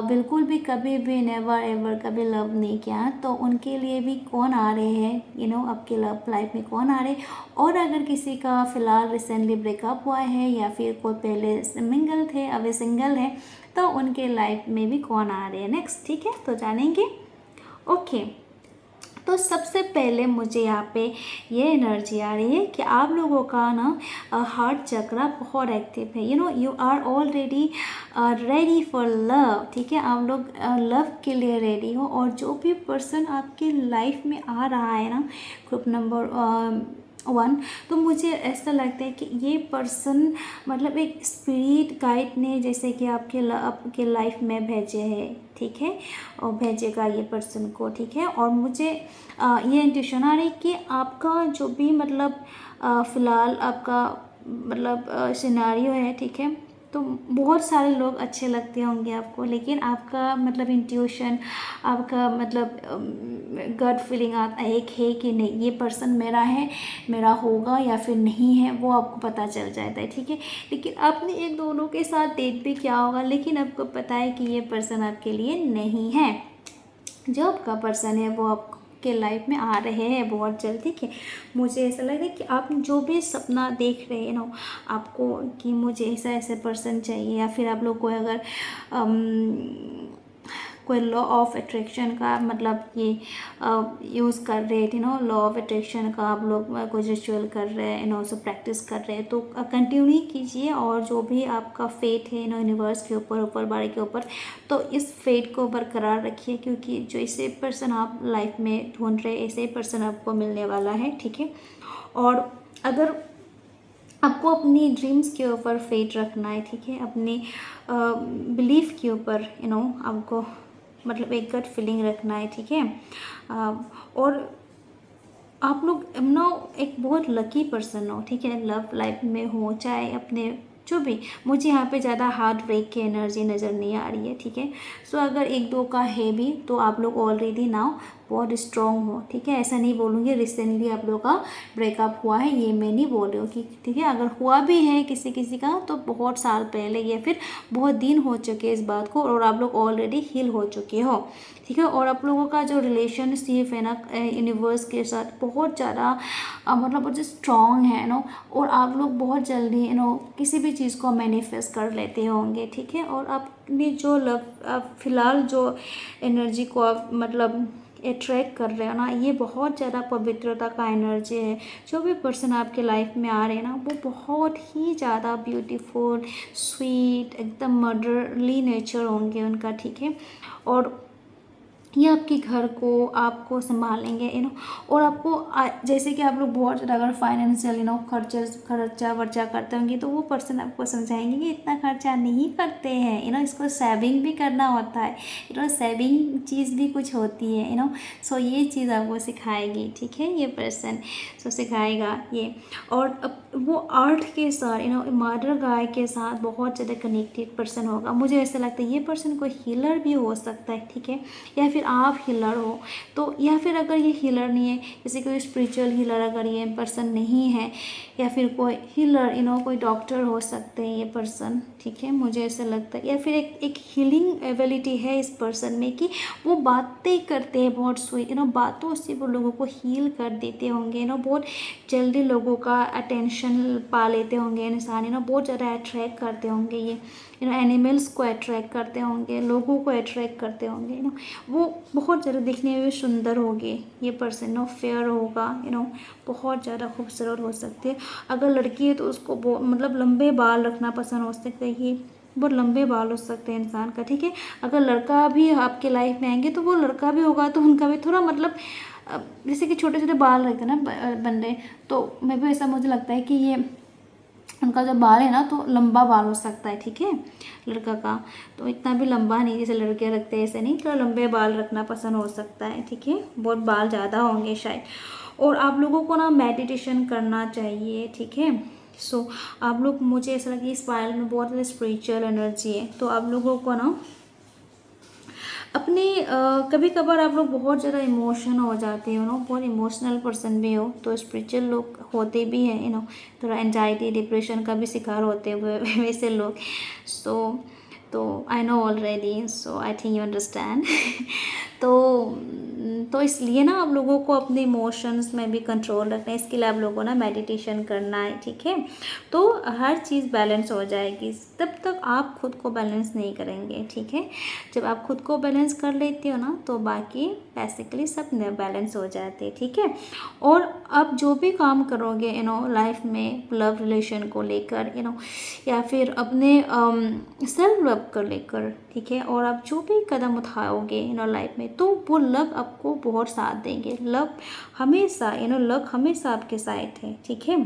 A: बिल्कुल भी कभी भी नेवर एवर कभी लव नहीं किया, तो उनके लिए भी कौन आ रहे हैं, आपके लव लाइफ में कौन आ रहे हैं, और अगर किसी का फ़िलहाल रिसेंटली ब्रेकअप हुआ है, या फिर कोई पहले सिंगल थे अभी सिंगल है, तो उनके लाइफ में भी कौन आ रहे हैं नेक्स्ट, ठीक है, तो जानेंगे। ओके, तो सबसे पहले मुझे यहाँ पे ये एनर्जी आ रही है कि आप लोगों का ना हार्ट चक्रा बहुत एक्टिव है, you are already ready for love, ठीक है, आप लोग लव के लिए रेडी हो, और जो भी पर्सन आपके लाइफ में आ रहा है ना, ग्रुप नंबर 1, तो मुझे ऐसा लगता है कि ये पर्सन मतलब एक स्पिरिट गाइड ने जैसे कि आपके लाइफ में भेजे है, ठीक है, और भेजेगा ये पर्सन को, ठीक है। और मुझे ये इंट्यूशन आ रही है कि आपका जो भी मतलब फ़िलहाल आपका मतलब सिनेरियो है, ठीक है, तो बहुत सारे लोग अच्छे लगते होंगे आपको, लेकिन आपका मतलब इंट्यूशन, आपका मतलब गट फीलिंग आता एक है कि नहीं ये पर्सन मेरा है, मेरा होगा या फिर नहीं है, वो आपको पता चल जाता है, ठीक है। लेकिन आपने एक दोनों के साथ डेट भी किया होगा, लेकिन आपको पता है कि ये पर्सन आपके लिए नहीं है। जो आपका पर्सन है वो आपके लाइफ में आ रहे हैं बहुत जल्द, ठीक है। मुझे ऐसा लग रहा है कि आप जो भी सपना देख रहे हैं ना आपको, कि मुझे ऐसा ऐसे पर्सन चाहिए, या फिर आप लोग को अगर कोई लॉ ऑफ अट्रैक्शन का मतलब ये यूज़ कर रहे थे ना, लॉ ऑफ अट्रैक्शन का आप लोग कोई रिचुअल कर रहे हैं नो, सब प्रैक्टिस कर रहे हैं, तो कंटिन्यू कीजिए। और जो भी आपका फेट है नो यूनिवर्स के ऊपर, ऊपर बारे के ऊपर, तो इस फेट को बरकरार रखिए, क्योंकि जो ऐसे पर्सन आप लाइफ में ढूंढ रहे हैं ऐसे पर्सन आपको मिलने वाला है, ठीक है। और अगर आपको अपनी ड्रीम्स के ऊपर फेट रखना है, ठीक है, अपनी बिलीफ के ऊपर आपको मतलब एक गट फीलिंग रखना है, ठीक है। और आप लोग एक बहुत लकी पर्सन हो, ठीक है, लव लाइफ में हो चाहे अपने जो भी, मुझे यहाँ पे ज़्यादा हार्ट ब्रेक की एनर्जी नज़र नहीं आ रही है, ठीक है। सो अगर एक दो का है भी तो आप लोग ऑलरेडी नाउ बहुत स्ट्रॉन्ग हो, ठीक है। ऐसा नहीं बोलूँगी रिसेंटली आप लोग का ब्रेकअप हुआ है, ये मैं नहीं बोल रही हूँ कि, ठीक है, अगर हुआ भी है किसी किसी का तो बहुत साल पहले या फिर बहुत दिन हो चुके इस बात को, और आप लोग ऑलरेडी हील हो चुके हो, ठीक है। और आप लोगों का जो रिलेशनशिप है ना यूनिवर्स के साथ बहुत ज़्यादा मतलब बहुत स्ट्रॉन्ग है और आप लोग बहुत जल्दी किसी भी चीज़ को मैनिफेस्ट कर लेते होंगे, ठीक है। और आपने जो फिलहाल जो एनर्जी को आप मतलब अट्रैक्ट कर रहे हो ना, ये बहुत ज़्यादा पवित्रता का एनर्जी है। जो भी पर्सन आपके लाइफ में आ रहे हैं ना वो बहुत ही ज़्यादा ब्यूटीफुल, स्वीट, एकदम मदरली नेचर होंगे उनका, ठीक है। और ये आपके घर को आपको संभालेंगे और आपको जैसे कि आप लोग बहुत ज़्यादा अगर फाइनेंशियल खर्चा वर्चा करते होंगे तो वो पर्सन आपको समझाएंगे कि इतना खर्चा नहीं करते हैं इसको सेविंग भी करना होता है सेविंग चीज़ भी कुछ होती है सो ये चीज़ आपको सिखाएगी, ठीक है, ये पर्सन सो सिखाएगा ये। और वो आर्ट के साथ मदर गाय के साथ बहुत ज़्यादा कनेक्टेड पर्सन होगा। मुझे ऐसा लगता है ये पर्सन कोई हीलर भी हो सकता है, ठीक है, या फिर आप हीलर हो तो, या फिर अगर ये हीलर नहीं है, जैसे कोई स्पिरिचुअल हीलर अगर ये पर्सन नहीं है, या फिर कोई हीलर कोई डॉक्टर हो सकते हैं ये पर्सन, ठीक है, मुझे ऐसा लगता है। या फिर एक हीलिंग एबिलिटी है इस पर्सन में कि वो बातें करते हैं बहुत स्वीट बातों से वो लोगों को हील कर देते होंगे बहुत जल्दी लोगों का अटेंशन पा लेते होंगे इंसान बहुत ज़्यादा अट्रैक्ट करते होंगे ये एनिमल्स को अट्रैक्ट करते होंगे, लोगों को अट्रैक्ट करते होंगे वो बहुत ज़्यादा दिखने में सुंदर होंगे ये पर्सन फेयर होगा बहुत ज़्यादा खूबसूरत हो सकती है। अगर लड़की है तो उसको मतलब लंबे बाल रखना पसंद हो सकता है, ये बहुत लंबे बाल हो सकते हैं इंसान का, ठीक है। अगर लड़का भी आपके लाइफ में आएंगे तो वो लड़का भी होगा तो उनका भी थोड़ा मतलब जैसे कि छोटे छोटे बाल रहते हैं ना बंदे, तो मैं भी ऐसा मुझे लगता है कि ये उनका जो बाल है ना तो लंबा बाल हो सकता है, ठीक है, लड़का का तो इतना भी लंबा नहीं जैसे लड़के रखते हैं, ऐसे नहीं, थोड़ा लंबे बाल रखना पसंद हो सकता है, ठीक है, बहुत बाल ज़्यादा होंगे शायद। और आप लोगों को ना मेडिटेशन करना चाहिए, ठीक है। सो आप लोग, मुझे ऐसा लगे इस फाइल में बहुत ज़्यादा स्पिरिचुअल एनर्जी है, तो आप लोगों को ना अपने कभी कभार आप लोग बहुत ज़्यादा इमोशन हो जाते हो बहुत इमोशनल पर्सन भी हो तो स्पिरिचुअल लोग होते भी हैं थोड़ा एंजाइटी डिप्रेशन का भी शिकार होते हुए वैसे लोग। सो तो I know already, so I think you understand. तो इसलिए ना आप लोगों को अपने इमोशंस में भी कंट्रोल रखना है, इसके लिए आप लोगों को ना मेडिटेशन करना है, ठीक है। तो हर चीज़ बैलेंस हो जाएगी, तब तक आप खुद को बैलेंस नहीं करेंगे, ठीक है। जब आप खुद को बैलेंस कर लेते हो ना तो बाकी बेसिकली सब बैलेंस हो जाते हैं, ठीक है। और आप जो भी काम करोगे लाइफ में लव रिलेशन को लेकर या फिर अपने सेल्फ लव को लेकर, ठीक है, और आप जो भी कदम उठाओगे लाइफ में तो वो लव आपको बहुत साथ देंगे। लव हमेशा लव हमेशा आपके साथ है, ठीक है।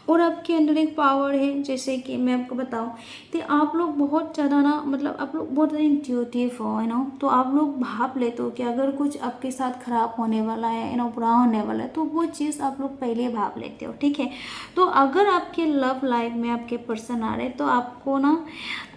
A: और आपके अंदर एक पावर है, जैसे कि मैं आपको बताऊं तो आप लोग बहुत ज़्यादा ना, मतलब आप लोग बहुत ज़्यादा इंट्यूटिव हो, तो आप लोग भाप लेते हो कि अगर कुछ आपके साथ ख़राब होने वाला है, बुरा होने वाला है, तो वो चीज़ आप लोग पहले भाप लेते हो, ठीक है। तो अगर आपके लव लाइफ में आपके पर्सन आ रहे हैं, तो आपको ना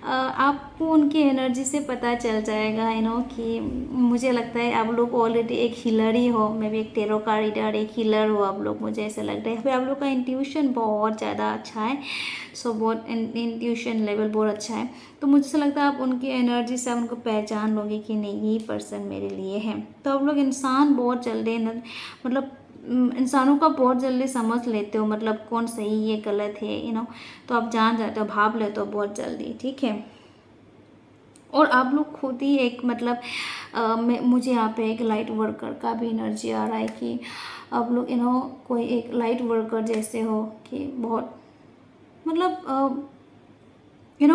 A: आपको उनकी एनर्जी से पता चल जाएगा, कि मुझे लगता है आप लोग ऑलरेडी एक हीलर ही हो, मे बी एक टेरो कार्ड रीडर, एक हीलर हो आप लोग, मुझे ऐसा लगता है। फिर आप लोग का इंट्यूशन बहुत ज़्यादा अच्छा है, सो बहुत इंट्यूशन लेवल बहुत अच्छा है। तो मुझे ऐसा लगता है आप उनकी एनर्जी से आप उनको पहचान लोगे कि नहीं, यही पर्सन मेरे लिए है। तो आप लोग इंसान बहुत जल्दी मतलब इंसानों का बहुत जल्दी समझ लेते हो, मतलब कौन सही है गलत है, तो आप जान जाते हो, भाप लेते हो बहुत जल्दी, ठीक है। और आप लोग खुद ही एक मतलब मुझे यहाँ पे एक लाइट वर्कर का भी एनर्जी आ रहा है कि आप लोग कोई एक लाइट वर्कर जैसे हो, कि बहुत मतलब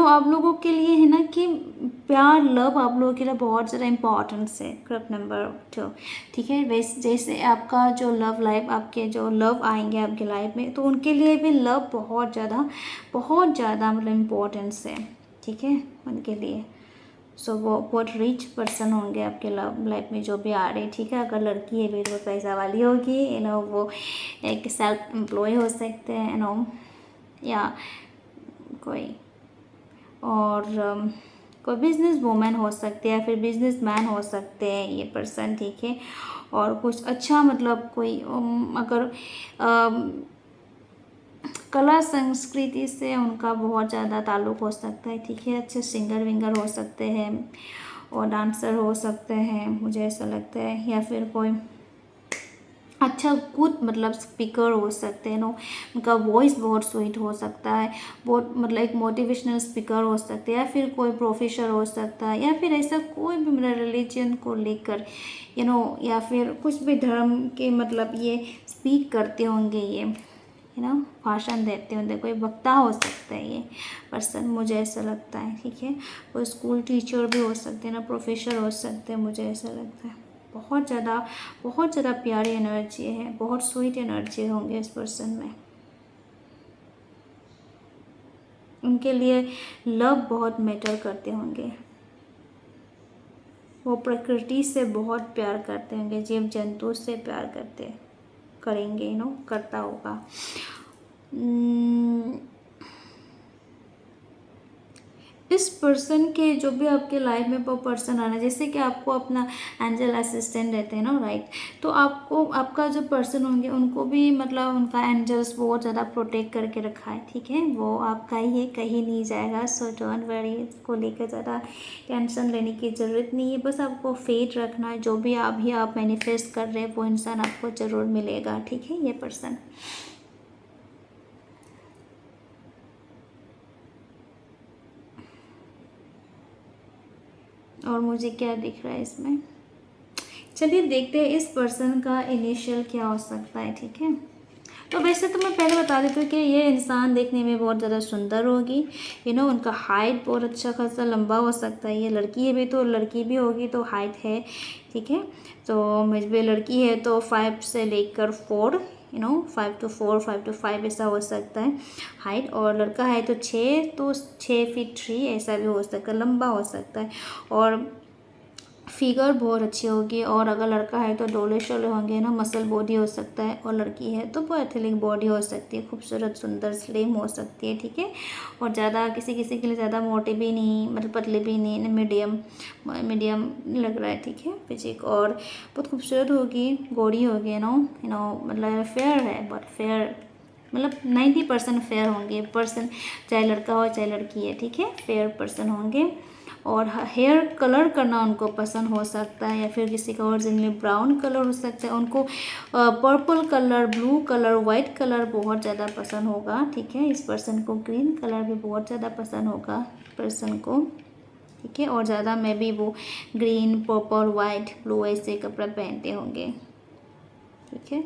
A: आप लोगों के लिए है ना कि प्यार लव आप लोगों के लिए बहुत ज़्यादा इम्पॉर्टेंस है। ग्रुप नंबर 2, ठीक है। वैसे जैसे आपका जो लव लाइफ, आपके जो लव आएंगे आपके लाइफ में, तो उनके लिए भी लव बहुत ज़्यादा मतलब इम्पोर्टेंस है, ठीक है, उनके लिए। सो वो बहुत रिच पर्सन होंगे आपके लव लाइफ में जो भी आ रहे हैं, ठीक है। अगर लड़की है भी तो पैसा वाली होगी, वो एक सेल्फ एम्प्लॉय हो सकते हैं, या कोई और कोई बिजनेस वूमेन हो सकती है, या फिर बिजनेस मैन हो सकते हैं ये पर्सन, ठीक है। और कुछ अच्छा मतलब कोई अगर कला संस्कृति से उनका बहुत ज़्यादा ताल्लुक़ हो सकता है, ठीक है। अच्छे सिंगर विंगर हो सकते हैं और डांसर हो सकते हैं, मुझे ऐसा लगता है। या फिर कोई अच्छा गुड मतलब स्पीकर हो सकते हैं, उनका वॉइस बहुत स्वीट हो सकता है, बहुत मतलब एक मोटिवेशनल स्पीकर हो सकते हैं, या फिर कोई प्रोफेसर हो सकता है, या फिर ऐसा कोई भी मतलब रिलीजन को लेकर या फिर कुछ भी धर्म के मतलब ये स्पीक करते होंगे, ये भाषण देते होंगे, कोई वक्ता हो सकता है ये पर्सन, मुझे ऐसा लगता है, ठीक है। कोई स्कूल टीचर भी हो सकते हैं ना, प्रोफेसर हो सकते हैं, मुझे ऐसा लगता है। बहुत ज़्यादा प्यारी एनर्जी है, बहुत स्वीट एनर्जी होंगे इस पर्सन में। उनके लिए लव बहुत मैटर करते होंगे, वो प्रकृति से बहुत प्यार करते होंगे, जीव जंतु से प्यार करेंगे, करता होगा। इस पर्सन के जो भी आपके लाइफ में वो पर्सन आना, जैसे कि आपको अपना एंजल असिस्टेंट रहते हैं ना, राइट। तो आपको आपका जो पर्सन होंगे उनको भी मतलब उनका एंजल्स बहुत ज़्यादा प्रोटेक्ट करके रखा है, ठीक है। वो आपका ही है, कहीं नहीं जाएगा। सो डोंट वरी, इसको लेकर ज़्यादा टेंशन लेने की ज़रूरत नहीं है। बस आपको फेथ रखना है, जो भी आप मैनिफेस्ट कर रहे हैं वो इंसान आपको ज़रूर मिलेगा, ठीक है। ये पर्सन और मुझे क्या दिख रहा है इसमें, चलिए देखते हैं इस पर्सन का इनिशियल क्या हो सकता है, ठीक है। तो वैसे तो मैं पहले बता देती हूँ कि ये इंसान देखने में बहुत ज़्यादा सुंदर होगी, उनका हाइट बहुत अच्छा खासा लंबा हो सकता है। ये लड़की है भी तो लड़की भी होगी तो हाइट है, ठीक है। तो मुझे लड़की है तो 5 से लेकर 4, 5 to 4, 5 to 5 ऐसा हो सकता है हाइट। और लड़का है तो 6, तो 6 feet 3 ऐसा भी हो सकता है, लंबा हो सकता है। और फिगर बहुत अच्छी होगी। और अगर लड़का है तो डोले शोले होंगे ना, मसल बॉडी हो सकता है। और लड़की है तो बहुत एथलेटिक बॉडी हो सकती है, खूबसूरत सुंदर स्लिम हो सकती है, ठीक है। और ज़्यादा किसी किसी के लिए ज़्यादा मोटी भी नहीं, मतलब पतली भी नहीं, मीडियम लग रहा है, ठीक है फिजिक। और बहुत खूबसूरत होगी, गोरी होगी, मतलब फेयर है, बहुत फेयर, मतलब 90% फेयर होंगे पर्सन, चाहे लड़का हो चाहे लड़की है, ठीक है। फेयर पर्सन होंगे। और हेयर कलर करना उनको पसंद हो सकता है, या फिर किसी का ओरिजिनली ब्राउन कलर हो सकता है। उनको purple colour, blue colour, white colour बहुत ज़्यादा पसंद होगा, ठीक है। इस पर्सन को ग्रीन कलर भी बहुत ज़्यादा पसंद होगा पर्सन को, ठीक है। और ज़्यादा में भी वो ग्रीन, पर्पल, वाइट, ब्लू ऐसे कपड़ा पहनते होंगे, ठीक है।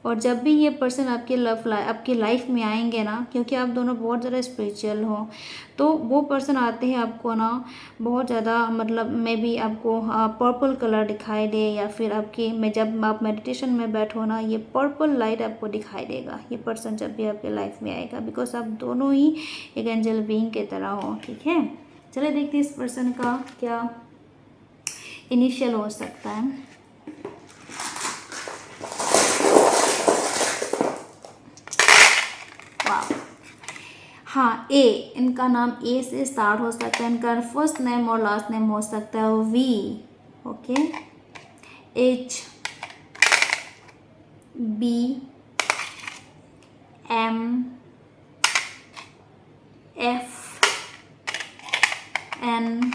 A: और जब भी ये पर्सन आपकी लाइफ में आएंगे ना, क्योंकि आप दोनों बहुत ज़्यादा स्पिरिचुअल हो, तो वो पर्सन आते हैं आपको ना बहुत ज़्यादा, मतलब मे बी आपको पर्पल कलर दिखाई दे, या फिर आपकी में जब आप मेडिटेशन में बैठो ना, ये पर्पल लाइट आपको दिखाई देगा ये पर्सन जब भी आपके लाइफ में आएगा, बिकॉज आप दोनों ही एक एंजल बीइंग की तरह हो। ठीक है, चलिए देखते हैं इस पर्सन का क्या इनिशियल हो सकता है। वाह, हाँ, ए, इनका नाम ए से स्टार्ट हो सकता है, इनका फर्स्ट नेम और लास्ट नेम हो सकता है V. Okay, H, B, M, F, N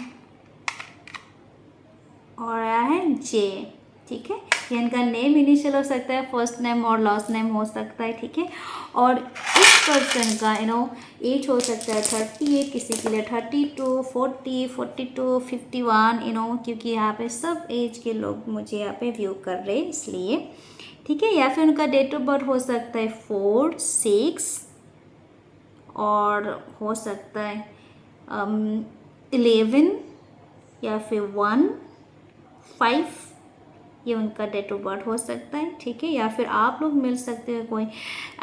A: और आया है जे। ठीक है, ये इनका नेम इनिशियल हो सकता है, फर्स्ट नेम और लास्ट नेम हो सकता है। ठीक है, और इस पर्सन का एज हो सकता है 38, किसी के लिए 32, 40, 42, 51, क्योंकि यहाँ पे सब एज के लोग मुझे यहाँ पे व्यू कर रहे हैं इसलिए। ठीक है, या फिर उनका डेट ऑफ बर्थ हो सकता है 4, 6 और हो सकता है 11 या फिर 1, 5, ये उनका डेट ऑफ बर्थ हो सकता है। ठीक है, या फिर आप लोग मिल सकते हो कोई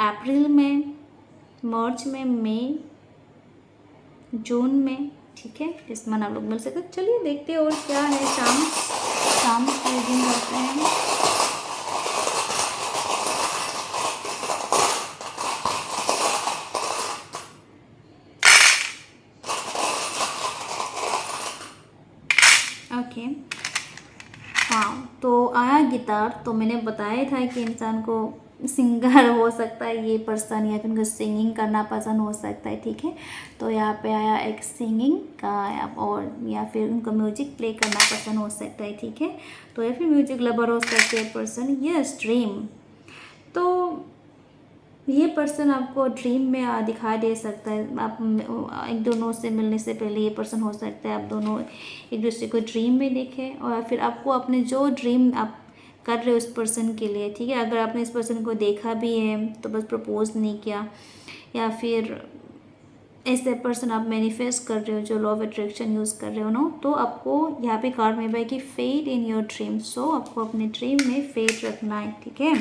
A: अप्रैल में, मार्च में, मई, जून में। ठीक है, इस मंथ आप लोग मिल सकते हैं। चलिए देखते हैं और क्या है। शाम की रीडिंग करते हैं। ओके, हाँ, तो आया गिटार। तो मैंने बताया था कि इंसान को सिंगर हो सकता है ये पर्सन, या फिर उनको सिंगिंग करना पसंद हो सकता है। ठीक है, तो यहाँ पे आया एक सिंगिंग का, और या फिर उनको म्यूजिक प्ले करना पसंद हो सकता है। ठीक है, तो या फिर म्यूजिक लवर हो सकते हैं पर्सन। Yes, dream. तो ये पर्सन आपको ड्रीम में दिखाई दे सकता है। आप एक दोनों से मिलने से पहले ये पर्सन हो सकता है आप दोनों एक दूसरे को ड्रीम में देखें, और फिर आपको अपने जो ड्रीम आप कर रहे हो उस पर्सन के लिए। ठीक है, अगर आपने इस पर्सन को देखा भी है तो बस प्रपोज नहीं किया, या फिर ऐसे पर्सन आप मैनिफेस्ट कर रहे हो जो लॉ ऑफ अट्रैक्शन यूज़ कर रहे हो ना, तो आपको यहाँ पे कार्ड में भाई कि फेथ इन योर ड्रीम। सो आपको अपने ड्रीम में फेथ रखना है। ठीक है,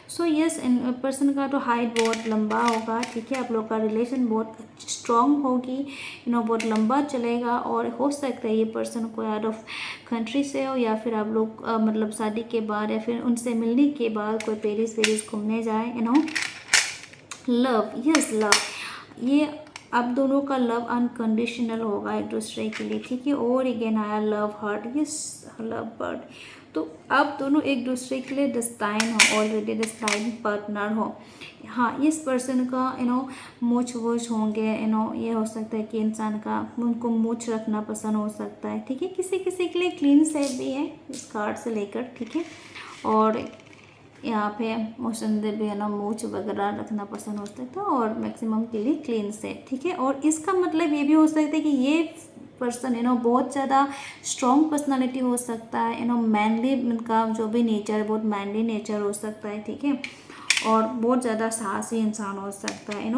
A: सो यस, इन पर्सन का तो हाइट बहुत लंबा होगा। ठीक है, आप लोग का रिलेशन बहुत स्ट्रॉन्ग होगी, बहुत लंबा चलेगा, और हो सकता है ये पर्सन कोई आउट ऑफ कंट्री से हो, या फिर आप लोग मतलब शादी के बाद या फिर उनसे मिलने के बाद कोई पेरिस घूमने जाए। लव, यस, लव, ये आप दोनों का लव अनकंडीशनल होगा एक दूसरे के लिए। ठीक है, और अगेन आया love heart, yes, love bird. तो आप दोनों एक दूसरे के लिए डेस्टाइन हो, ऑलरेडी डेस्टाइन पार्टनर हो। हाँ, इस पर्सन का मूछ वूछ होंगे, ये हो सकता है कि इंसान का उनको मूछ रखना पसंद हो सकता है। ठीक है, किसी किसी के लिए क्लीन सेफ भी है इस कार्ड से लेकर। ठीक है, और यहाँ पे मोशन दे भी मूछ वगैरह रखना पसंद होता है, तो और मैक्सिमम के लिए क्लीन सेफ। ठीक है, और इसका मतलब ये भी हो सकता है कि ये पर्सन बहुत ज़्यादा स्ट्रॉन्ग पर्सनालिटी हो सकता है, मैनली, इनका जो भी नेचर है बहुत मैनली नेचर हो सकता है। ठीक है, और बहुत ज़्यादा साहसी इंसान हो सकता है।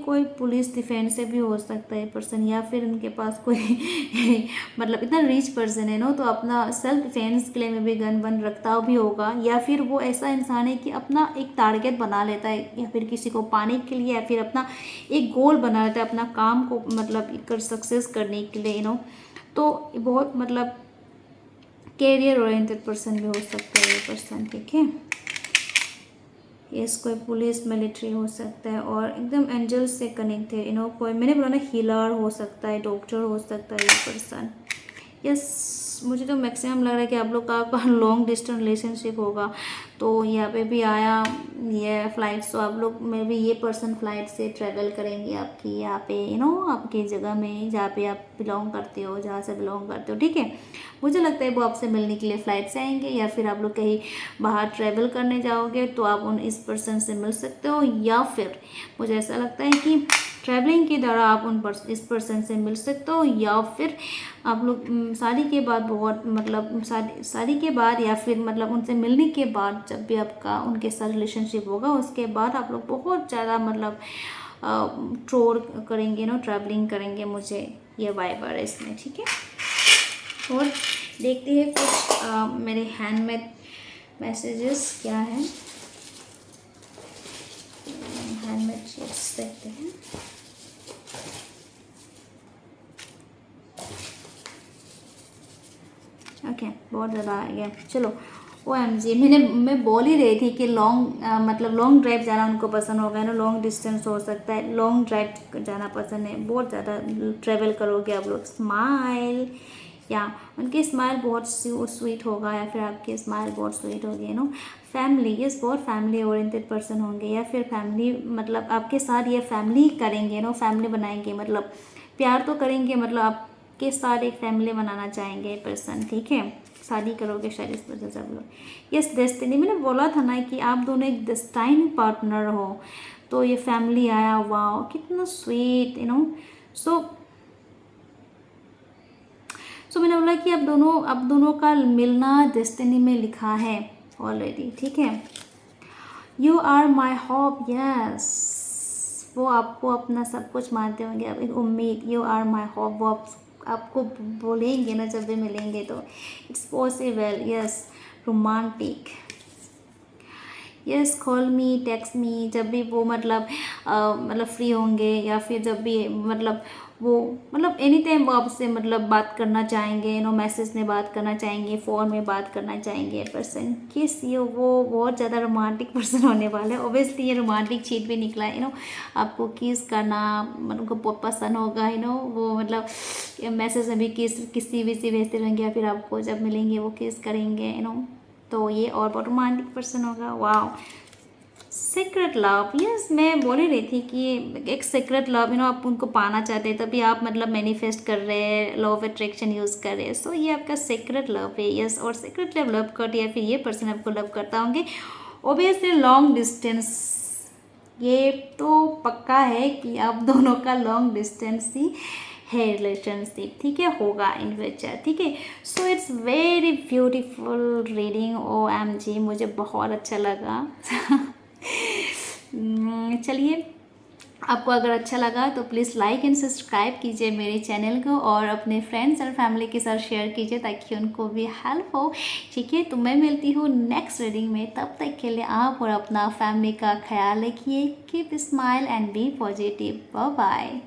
A: कोई पुलिस डिफेंस से भी हो सकता है पर्सन, या फिर उनके पास कोई मतलब इतना रिच पर्सन है तो अपना सेल्फ डिफेंस के लिए में भी गन वन रखता भी होगा, या फिर वो ऐसा इंसान है कि अपना एक टारगेट बना लेता है, या फिर किसी को पाने के लिए, या फिर अपना एक गोल बना लेता है अपना काम को मतलब कर सक्सेस करने के लिए। तो बहुत मतलब कैरियर ओरिएंटेड पर्सन भी हो सकता है ये पर्सन। ठीक है, यस, कोई पुलिस मिलिट्री हो सकता है, और एकदम एंजल से कनेक्टेड, कोई मैंने बोला ना हीलर हो सकता है, डॉक्टर हो सकता है ये पर्सन। यस, मुझे तो मैक्सिमम लग रहा है कि आप लोग का लॉन्ग डिस्टेंस रिलेशनशिप होगा। तो यहाँ पे भी आया ये फ्लाइट, तो आप लोग में भी ये पर्सन फ्लाइट से ट्रैवल करेंगे आपकी यहाँ पे आपकी जगह में जहाँ पे आप बिलोंग करते हो, जहाँ से बिलोंग करते हो। ठीक है, मुझे लगता है वो आपसे मिलने के लिए फ़्लाइट से आएंगे, या फिर आप लोग कहीं बाहर ट्रैवल करने जाओगे तो आप इस पर्सन से मिल सकते हो, या फिर मुझे ऐसा लगता है कि ट्रैवलिंग के दौरान आप इस पर्सन से मिल सकते हो, या फिर आप लोग शादी के बाद बहुत मतलब शादी के बाद या फिर मतलब उनसे मिलने के बाद जब भी आपका उनके साथ रिलेशनशिप होगा उसके बाद आप लोग बहुत ज़्यादा मतलब टूर करेंगे ना, ट्रैवलिंग करेंगे, मुझे ये वाइब आ रहा है इसमें। ठीक है, और देखते हैं कुछ मेरे हैंडमेड मैसेजेस क्या है, हैंडमेड शेड्स देखते हैं। ओके बहुत ज़्यादा आ गया, चलो। OMG, मैं बोल ही रही थी कि मतलब लॉन्ग ड्राइव जाना उनको पसंद होगा ना, लॉन्ग डिस्टेंस हो सकता है, लॉन्ग ड्राइव जाना पसंद है, बहुत ज़्यादा ट्रैवल करोगे आप लोग। स्माइल, या उनकी स्माइल बहुत स्वीट होगा, या फिर आपकी स्माइल बहुत स्वीट होगी नो। फैमिली, यस बहुत फैमिली ओरिएंटेड पर्सन होंगे, या फिर फैमिली मतलब आपके साथ ये फैमिली करेंगे नो, फैमिली बनाएंगे, मतलब प्यार तो करेंगे, मतलब आपके साथ एक फैमिली बनाना चाहेंगे पर्सन। ठीक है, शादी करोगे शायद इस वजह से आप लोग। यस डेस्टिनी, मैंने बोला था ना कि आप दोनों एक डेस्टाइन पार्टनर हो, तो ये फैमिली आया, वाह कितना स्वीट यू नो। सो मैंने बोला कि आप दोनों का मिलना डेस्टिनी में लिखा है ऑलरेडी। ठीक है, you are my hope, yes वो आपको अपना सब कुछ मानते होंगे, अब एक उम्मीद, यू आर माई होप, वो आपको बोलेंगे ना जब भी मिलेंगे, तो it's possible, yes romantic, yes call me, text me, जब भी वो मतलब फ्री होंगे, या फिर जब भी मतलब वो मतलब एनी टाइम वो आपसे मतलब बात करना चाहेंगे नो, मैसेज में बात करना चाहेंगे, फ़ोन में बात करना चाहेंगे पर्सन। किस ये वो बहुत ज़्यादा रोमांटिक पर्सन होने वाला है, ओबियसली ये रोमांटिक चीज़ भी निकला है नो। आपको किस करना मतलब उनको बहुत पसंद होगा यू नो, वो मतलब मैसेज में भी किसी भी भेजते रहेंगे, या फिर आपको जब मिलेंगे वो किस करेंगे यू नो, तो ये और बहुत रोमांटिक पर्सन होगा। वाह, सीक्रेट लव, यस मैं बोल ही रही थी कि एक सीक्रेट लव यू नो आप उनको पाना चाहते हैं, तभी आप मतलब मैनिफेस्ट कर रहे हैं, लॉ ऑफ अट्रैक्शन यूज़ कर रहे हैं। सो ये आपका सीक्रेट लव है, यस। और सीक्रेट लव करते या फिर ये पर्सन आपको लव करता होंगे, ओबियसली लॉन्ग डिस्टेंस, ये तो पक्का है कि आप दोनों का लॉन्ग डिस्टेंस ही है रिलेशनशिप। ठीक है, होगा इन फ्यूचर। ठीक है, so it's very beautiful reading, OMG मुझे बहुत अच्छा लगा। चलिए, आपको अगर अच्छा लगा तो प्लीज़ लाइक एंड सब्सक्राइब कीजिए मेरे चैनल को, और अपने फ्रेंड्स और फैमिली के साथ शेयर कीजिए ताकि उनको भी हेल्प हो। ठीक है, तो मैं मिलती हूँ नेक्स्ट रीडिंग में, तब तक के लिए आप और अपना फैमिली का ख्याल रखिए। Keep smile and be positive, bye bye.